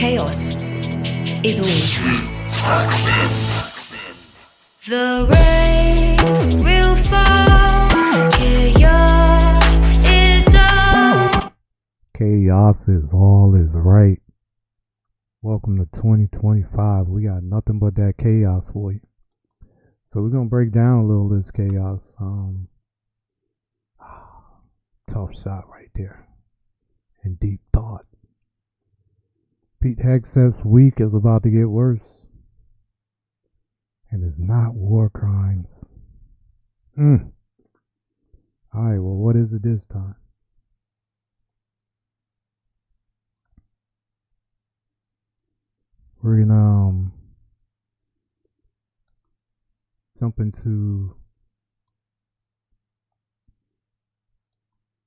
Chaos is all. The rain will fall. Chaos is all. Chaos is all is right. Welcome to 2025. We got nothing but that chaos for you. So we're gonna break down a little of this chaos. Tough shot right there. And deep thought. Pete Hegseth's week is about to get worse. And it's not war crimes. Alright, well, what is it this time? We're gonna jump into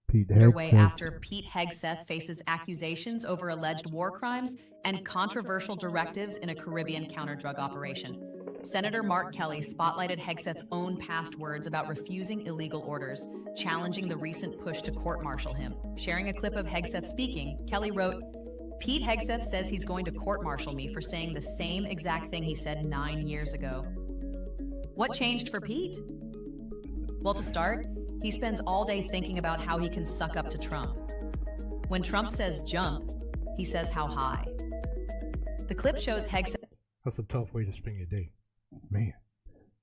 Pete Underway Hegseth. after Pete Hegseth faces accusations over alleged war crimes and controversial directives in a Caribbean counter-drug operation. Senator Mark Kelly spotlighted Hegseth's own past words about refusing illegal orders, challenging the recent push to court-martial him. Sharing a clip of Hegseth speaking, Kelly wrote, "Pete Hegseth says he's going to court-martial me for saying the same exact thing he said 9 years ago." What changed for Pete? Well, to start, he spends all day thinking about how he can suck up to Trump. When Trump says jump, he says how high. The clip shows Hegseth. That's a tough way to spend your day. Man,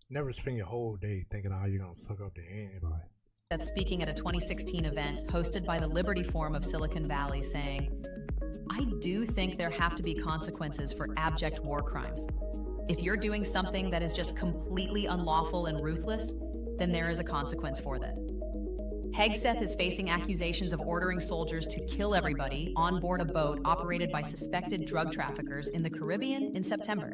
never spend your whole day thinking how you're going to suck up to anybody. That's speaking at a 2016 event hosted by the Liberty Forum of Silicon Valley, saying, "I do think there have to be consequences for abject war crimes. If you're doing something that is just completely unlawful and ruthless, then there is a consequence for that." Hegseth is facing accusations of ordering soldiers to kill everybody on board a boat operated by suspected drug traffickers in the Caribbean in September.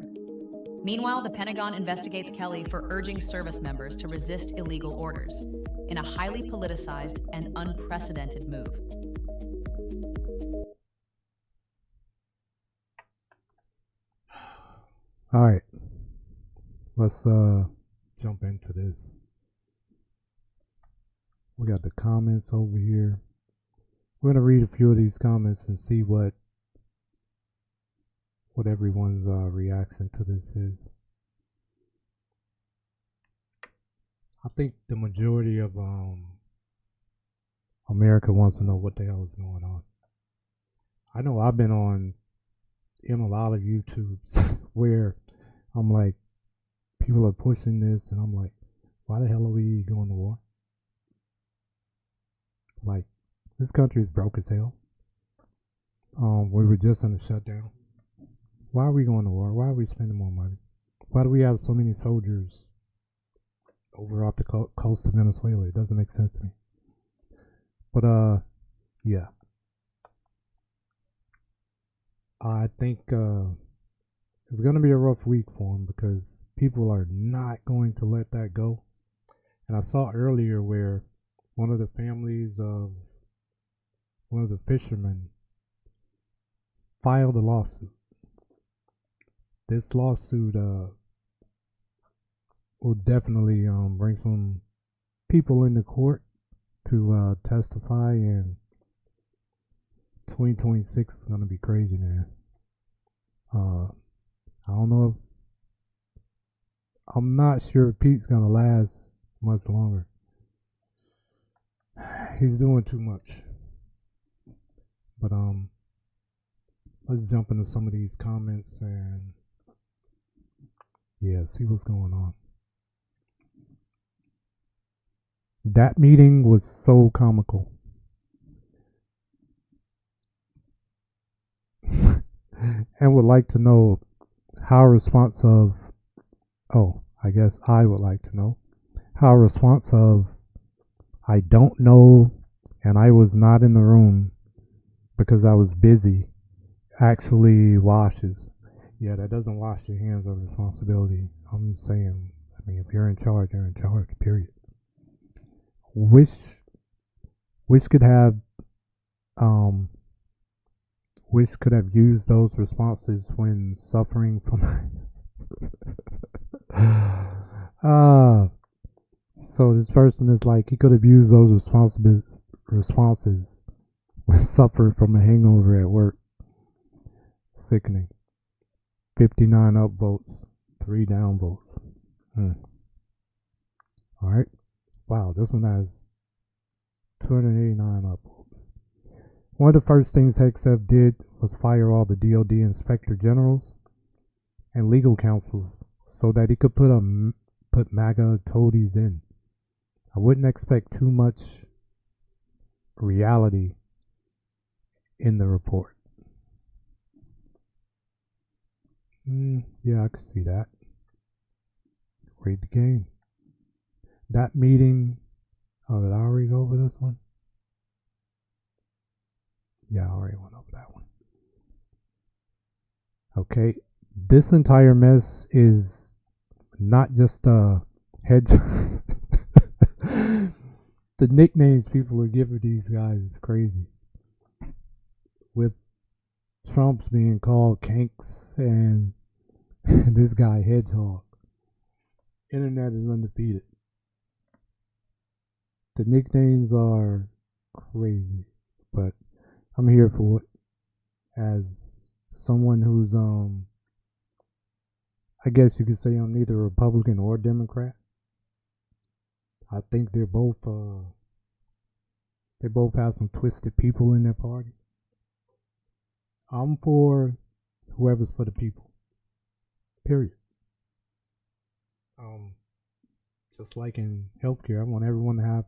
Meanwhile, the Pentagon investigates Kelly for urging service members to resist illegal orders in a highly politicized and unprecedented move. All right, let's jump into this. We got the comments over here. We're gonna read a few of these comments and see what everyone's reaction to this is. I think the majority of America wants to know what the hell is going on. I know I've been in a lot of YouTubes where I'm like, people are pushing this, and I'm like, why the hell are we going to war? Like, this country is broke as hell. We were just in a shutdown. Why are we going to war? Why are we spending more money? Why do we have so many soldiers over off the coast of Venezuela? It doesn't make sense to me. But yeah, I think it's gonna be a rough week for him because people are not going to let that go. And I saw earlier where one of the families of one of the fishermen filed a lawsuit. This lawsuit will definitely bring some people into court to testify, and 2026 is going to be crazy, man. I don't know if, I'm not sure if Pete's going to last much longer. He's doing too much. But let's jump into some of these comments and yeah, see what's going on. That meeting was so comical. And would like to know how responsive, I guess I would like to know how responsive "I don't know and I was not in the room because I was busy" actually washes. Yeah, that doesn't wash your hands of responsibility. I'm saying, I mean, if you're in charge, you're in charge, period. Wish could have used those responses when suffering from so this person is like, he could have used those responses when suffering from a hangover at work. Sickening. 59 upvotes, 3 downvotes. Alright. Wow, this one has 289 upvotes. One of the first things Hexef did was fire all the DoD inspector generals and legal counsels so that he could put MAGA toadies in. I wouldn't expect too much reality in the report. Yeah, I could see that. Read the game. That meeting. Oh, did I already go over this one? Yeah, I already went over that one. Okay, this entire mess is not just a head. The nicknames people are giving these guys is crazy. With Trump's being called Kanks and this guy Hedgehog. Internet is undefeated. The nicknames are crazy, but I'm here for it. As someone who's I guess you could say I'm neither Republican or Democrat. I think they both have some twisted people in their party. I'm for whoever's for the people. Period. Just like in healthcare, I want everyone to have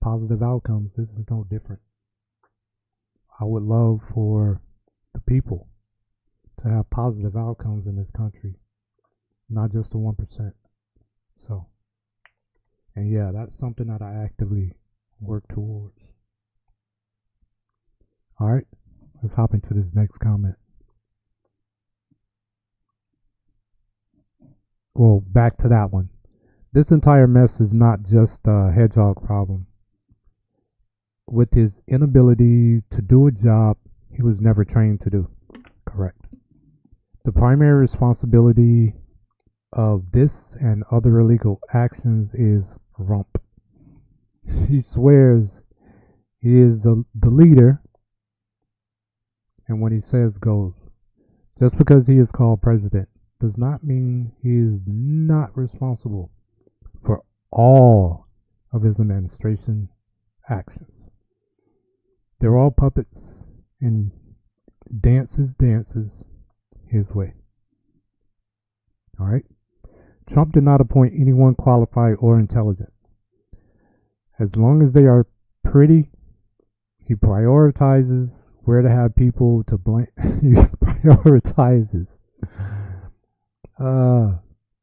positive outcomes. This is no different. I would love for the people to have positive outcomes in this country, not just the 1%. So, and yeah, that's something that I actively work towards. All right, let's hop into this next comment. Well, back to that one. This entire mess is not just a Hedgehog problem. With his inability to do a job he was never trained to do. Correct. The primary responsibility of this and other illegal actions is Rump. He swears he is the leader, and what he says goes. Just because he is called president does not mean he is not responsible for all of his administration's actions. They're all puppets and dances his way. All right. Trump did not appoint anyone qualified or intelligent. As long as they are pretty, he prioritizes where to have people to blame. He prioritizes.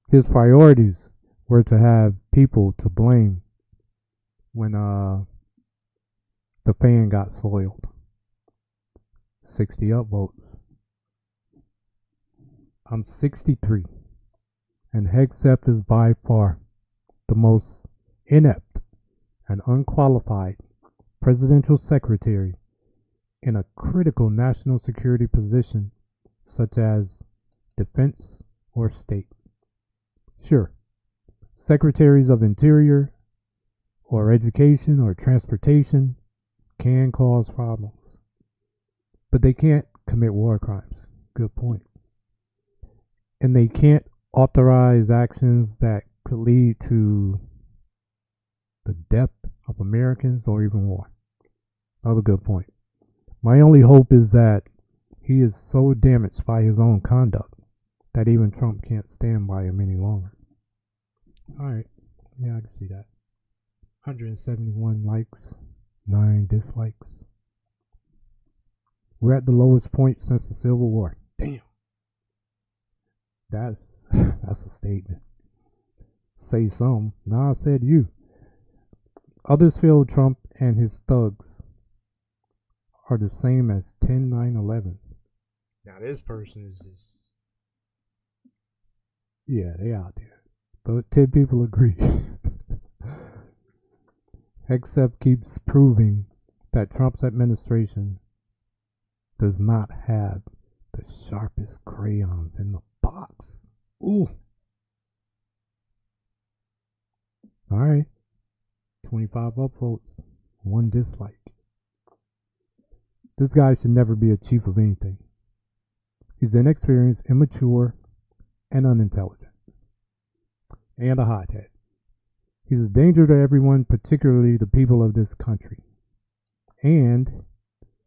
His priorities were to have people to blame when the fan got soiled. 60 upvotes. I'm 63, and Hexef is by far the most inept and unqualified presidential secretary in a critical national security position such as defense or state. Sure, secretaries of interior or education or transportation can cause problems, but they can't commit war crimes. Good point. And they can't authorize actions that could lead to the death of Americans or even war. Another good point. My only hope is that he is so damaged by his own conduct that even Trump can't stand by him any longer. Alright, yeah, I can see that. 171 likes, 9 dislikes. We're at the lowest point since the Civil War. Damn. That's a statement. Say something. Nah, I said you. Others feel Trump and his thugs are the same as 10 9/11s. Now this person is just, yeah, they out there. But 10 people agree. Hexef keeps proving that Trump's administration does not have the sharpest crayons in the box. Ooh. Alright. 25 upvotes, 1 dislike. This guy should never be a chief of anything. He's inexperienced, immature, and unintelligent, and a hothead. He's a danger to everyone, particularly the people of this country. And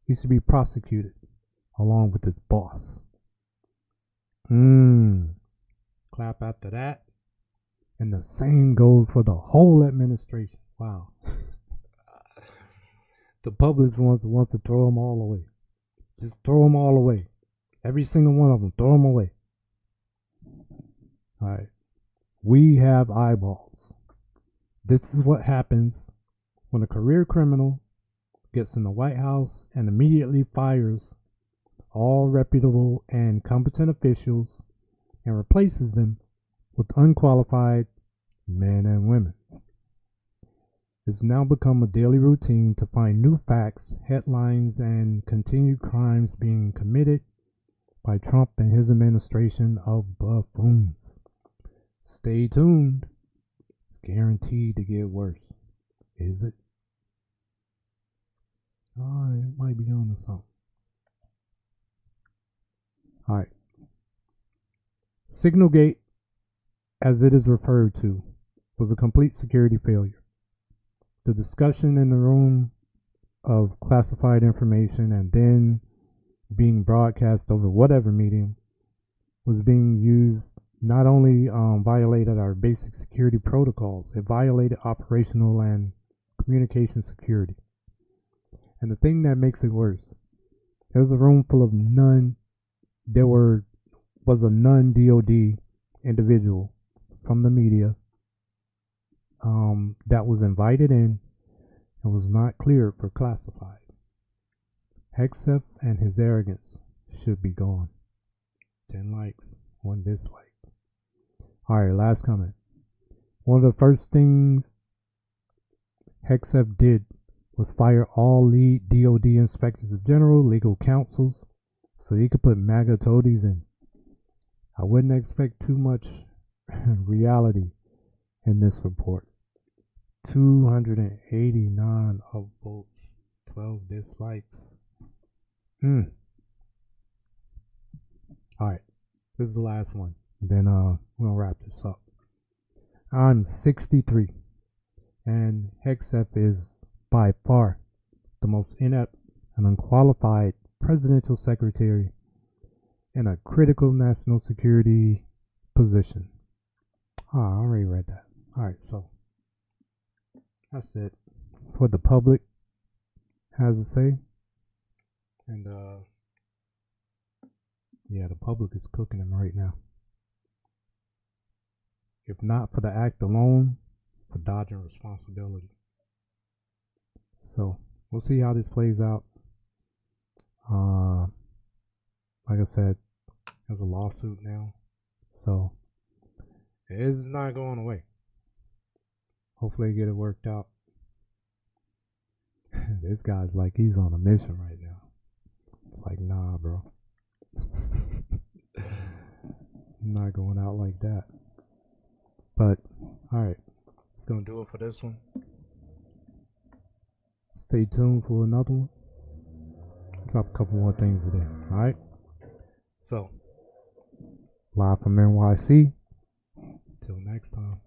he should be prosecuted along with his boss. Clap after that. And the same goes for the whole administration. Wow. The public wants to throw them all away. Just throw them all away. Every single one of them, throw them away. All right. We have eyeballs. This is what happens when a career criminal gets in the White House and immediately fires all reputable and competent officials and replaces them with unqualified men and women. It's now become a daily routine to find new facts, headlines, and continued crimes being committed by Trump and his administration of buffoons. Stay tuned. It's guaranteed to get worse. Is it? Oh, it might be on to something. Alright. Signalgate, as it is referred to, was a complete security failure. The discussion in the room of classified information and then being broadcast over whatever medium was being used not only violated our basic security protocols, it violated operational and communication security. And the thing that makes it worse, there was a room full of was a non-DOD individual from the media that was invited in and was not cleared for classified. Hexef and his arrogance should be gone. 10 likes, 1 dislike. Alright, last comment. One of the first things Hexef did was fire all lead DOD inspectors general, legal counsels, so he could put MAGA toadies in. I wouldn't expect too much reality in this report. 289 upvotes, 12 dislikes. Alright, this is the last one. Then we're gonna wrap this up. I'm 63, and Hexef is by far the most inept and unqualified presidential secretary in a critical national security position. I already read that. Alright, so that's it. That's what the public has to say. And yeah, the public is cooking him right now. If not for the act alone, for dodging responsibility. So we'll see how this plays out. Like I said, there's a lawsuit now, so it's not going away. Hopefully get it worked out. This guy's like he's on a mission right now. It's like, nah, bro. I'm not going out like that. But alright, that's gonna do it for this one. Stay tuned for another one. Drop a couple more things today. Alright? So, live from NYC. Till next time.